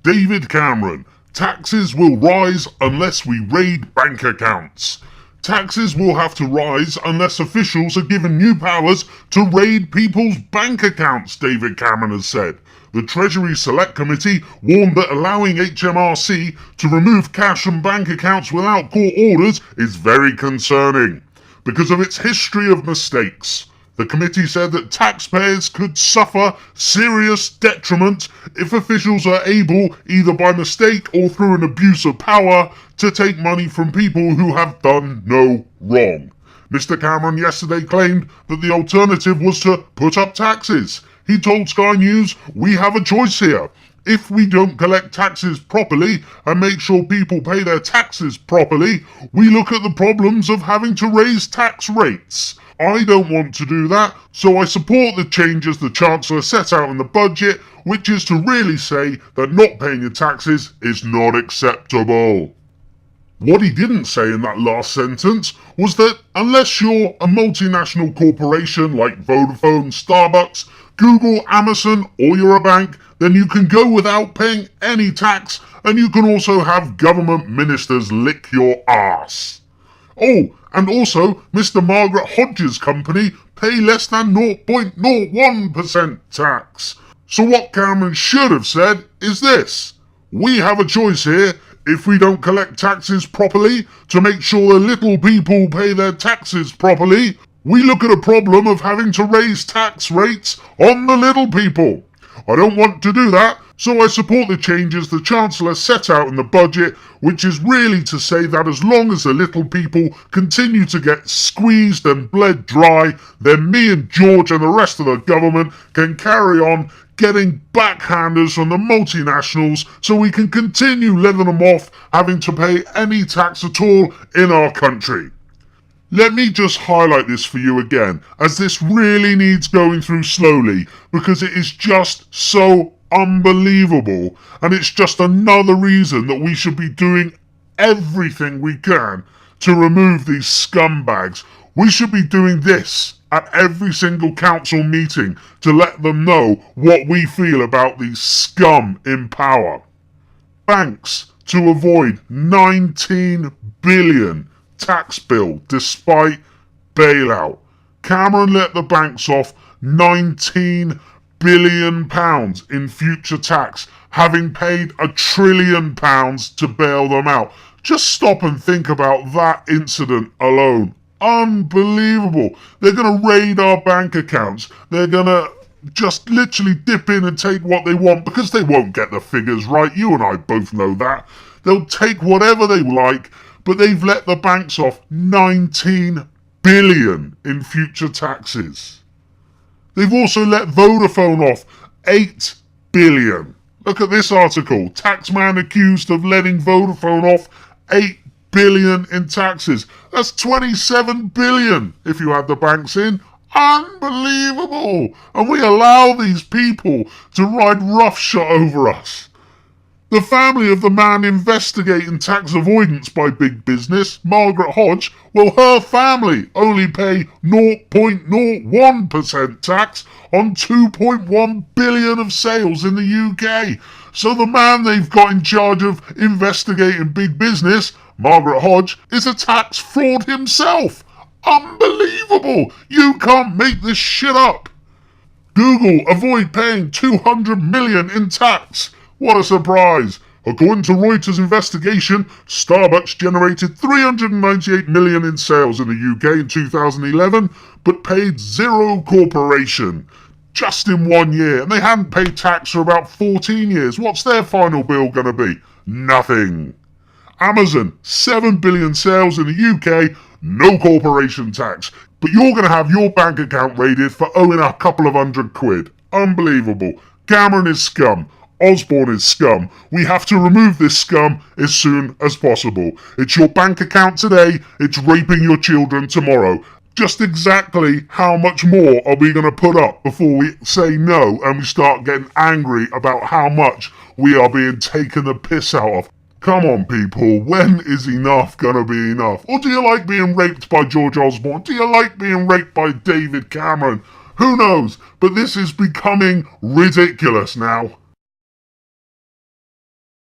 David Cameron. Taxes will rise unless we raid bank accounts. Taxes will have to rise unless officials are given new powers to raid people's bank accounts, David Cameron has said. The Treasury Select Committee warned that allowing HMRC to remove cash from bank accounts without court orders is very concerning because of its history of mistakes. The committee said that taxpayers could suffer serious detriment if officials are able, either by mistake or through an abuse of power, to take money from people who have done no wrong. Mr. Cameron yesterday claimed that the alternative was to put up taxes. He told Sky News, "We have a choice here. If we don't collect taxes properly and make sure people pay their taxes properly, we look at the problems of having to raise tax rates. I don't want to do that, so I support the changes the Chancellor set out in the budget, which is to really say that not paying your taxes is not acceptable." What he didn't say in that last sentence was that unless you're a multinational corporation like Vodafone, Starbucks, Google, Amazon, or you're a bank, then you can go without paying any tax, and you can also have government ministers lick your ass. Oh, and also, Mr. Margaret Hodges' company pay less than 0.01% tax. So what Cameron should have said is this: we have a choice here. If we don't collect taxes properly to make sure the little people pay their taxes properly, we look at a problem of having to raise tax rates on the little people. I don't want to do that, so I support the changes the Chancellor set out in the budget, which is really to say that as long as the little people continue to get squeezed and bled dry, then me and George and the rest of the government can carry on getting backhanders from the multinationals so we can continue letting them off having to pay any tax at all in our country. Let me just highlight this for you again, as this really needs going through slowly because it is just so unbelievable, and it's just another reason that we should be doing everything we can to remove these scumbags. We should be doing this at every single council meeting to let them know what we feel about these scum in power. Banks to avoid 19 billion tax bill despite bailout. Cameron let the banks off £19 billion in future tax, having paid £1 trillion to bail them out. Just stop and think about that incident alone. Unbelievable. They're going to raid our bank accounts. They're going to just literally dip in and take what they want because they won't get the figures right. You and I both know that. They'll take whatever they like, but they've let the banks off 19 billion in future taxes. They've also let Vodafone off 8 billion. Look at this article. Taxman accused of letting Vodafone off 8 billion in taxes. That's 27 billion if you had the banks in. Unbelievable. And we allow these people to ride roughshod over us. The family of the man investigating tax avoidance by big business, Margaret Hodge, well, her family only pay 0.01% tax on 2.1 billion of sales in the UK. So the man they've got in charge of investigating big business, Margaret Hodge, is a tax fraud himself. Unbelievable! You can't make this shit up. Google avoid paying 200 million in tax. What a surprise! According to Reuters' investigation, Starbucks generated 398 million in sales in the UK in 2011, but paid zero corporation just in 1 year, and they hadn't paid tax for about 14 years. What's their final bill going to be? Nothing. Amazon, 7 billion sales in the UK, no corporation tax, but you're going to have your bank account raided for owing a couple of £100. Unbelievable. Cameron is scum. Osborne is scum. We have to remove this scum as soon as possible. It's your bank account today, it's raping your children tomorrow. Just exactly how much more are we going to put up before we say no and we start getting angry about how much we are being taken the piss out of? Come on, people, when is enough going to be enough? Or do you like being raped by George Osborne? Do you like being raped by David Cameron? Who knows? But this is becoming ridiculous now.